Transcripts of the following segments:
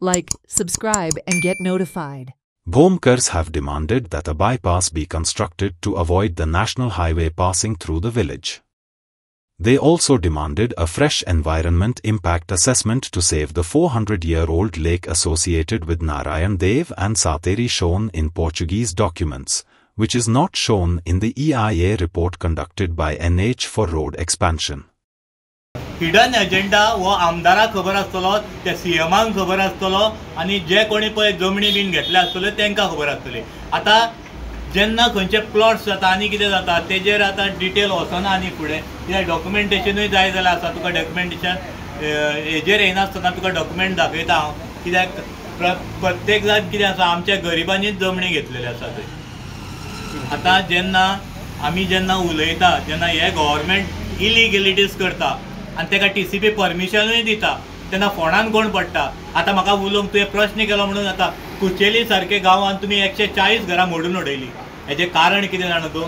like, subscribe and get notified. Bhomkars have demanded that a bypass be constructed to avoid the national highway passing through the village. They also demanded a fresh environment impact assessment to save the 400-year-old lake associated with Narayan Dev and Sateri shown in Portuguese documents, which is not shown in the EIA report conducted by NH for road expansion. Hidden agenda वो आमदाराक खबर आसतलो, त्या सीएमांक खबर आसतलो आणि जे कोणी पळय जमनी बीन घेतले आसतले तांकां खबर आसतली. आता जेन्ना खंयचे प्लॉट्स जाता आनी कितें जाता तेजेर आतां डिटेल वचना आनी फुडें कित्याक डॉक्युमेंटेशनूय जाय जाल्यार आसा. तुका डॉक्युमेंटेशन हेजेर येनासतना तुका डॉक्युमेंट दाखयता हांव, कित्याक प्रत्येक जाण कितें आसा आमच्या गरिबांनीच जमनी घेतलेली आसा थंय. आतां जेन्ना आमी उलयता जेन्ना हे गव्हर्मेंट इलिगेलिटीज करता आनी ताका TCP परमिशनूय दिता तेन्ना फोंडान कोण पडटा. आतां म्हाका उलोवंक तुवें प्रश्न केलो म्हणून आतां कुचेली सारके गांवांत तुमी 140 घरां मोडून उडयली. हेजें कारण कितें जाणा तूं?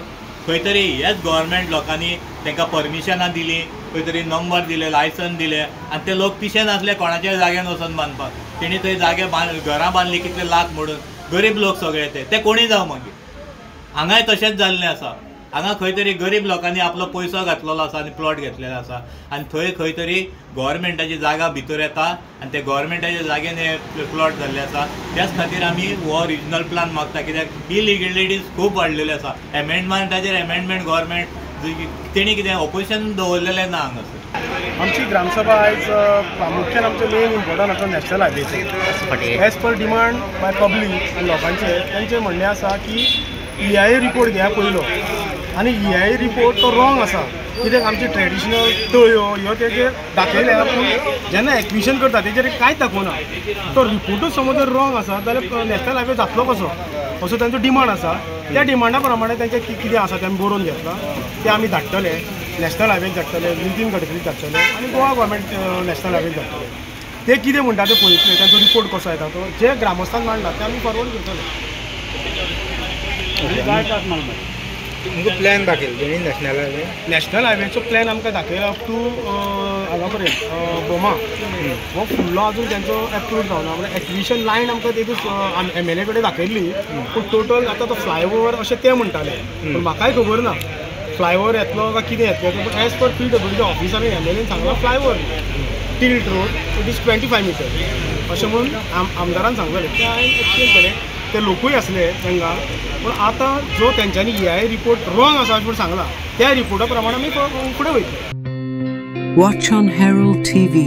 खंय तरी हेच गव्हर्मेंट लोकांनी तांकां परमिशनां दिली, खंय तरी नंबर दिले, लायसन दिले आनी ते लोक पिशे नासले कोणाच्याय जाग्यान वचून बांदपाक. तेणी थंय जागे घरां बांदली कितले लाख मोडून. गरीब लोक सगळे ते कोणी जावं मागीर. हांगाय तशेंच जाल्लें आसा. हांगा खंय तरी गरीब लोकांनी आपलो पयसो घातलेलो आसा आनी प्लॉट घेतलेलो आसा आनी थंय खंय तरी गव्हर्मेंटाची जागा भितर येता आनी ते गव्हर्मेंटाच्या जागेन हे प्लॉट जाल्ले आसा. त्याच खातीर आमी हो रिजनल प्लान मागता, कित्याक इलिगेलिटीज खूब वाडलेले आसा. एमेंडमेंटाचेर एमेंडमेंट गव्हर्मेंट तेणी कितें ऑपोजिशन दवरलेलें ना हांगासर. आमची ग्रामसभा आयज प्रामुख्यान आमचो मेन इम्पॉर्टंट आसा नॅशनल हायवेचो. As per demand by public आनी लोकांचे तांचें म्हणणें आसा की EIA रिपोर्ट घेया पयलो आनी EIA रिपोर्ट तो रॉंग आसा. कित्याक आमची ट्रेडिशनल तळयो ह्यो तेजेर दाखयल्या पूण जेन्ना एक्विशन करता तेजेर कांयच दाखोवना. तो रिपोर्टूच समज जर रॉंग आसा जाल्यार नॅशनल हायवे जातलो कसो असो तांचो डिमांड आसा. त्या डिमांडा प्रमाणे तांचें कितें आसा तें आमी बरोवन घेतलां. ते आमी धाडटले नॅशनल हायवेक धाडटले, नितीन गडकरीक धाडटले आनी गोवा गव्हर्मेंट नॅशनल हायवेक धाडटले. ते कितें म्हणटा तें पळयतले, तांचो रिपोर्ट कसो येता तो जे ग्रामस्थांक मांडला ते आमी फॉरवर्ड करतले. प्लॅन दाखयला नॅशनल हायवेचो प्लॅन आमकां दाखयला अप टू हांगा पर्यंत बोमा. हो फुडलो आजून तेंचो एप्रूव जावना. म्हणजे एक्विशन लायन आमकां तेतूच MLA कडेन दाखयल्ली पूण टोटल आतां तो फ्लायओवर अशें ते म्हणटाले. पूण म्हाकाय खबर ना फ्लायओवर येतलो काय कितें येतलो. पूण एज पर PWD ऑफिसांनी MLAन सांगला flyover tilt road it is 25 metre अशें म्हणून आमदारान सांगलेलें. ते हांवें एक्सप्लेन केलें. ते लोकूय असले तांकां. पूण आतां जो तेंच्यांनी EIA रिपोर्ट रॉंग आसा म्हूण सांगला त्या रिपोर्टा प्रमाणे आमी फुडें वयतले. Watch on Herald TV.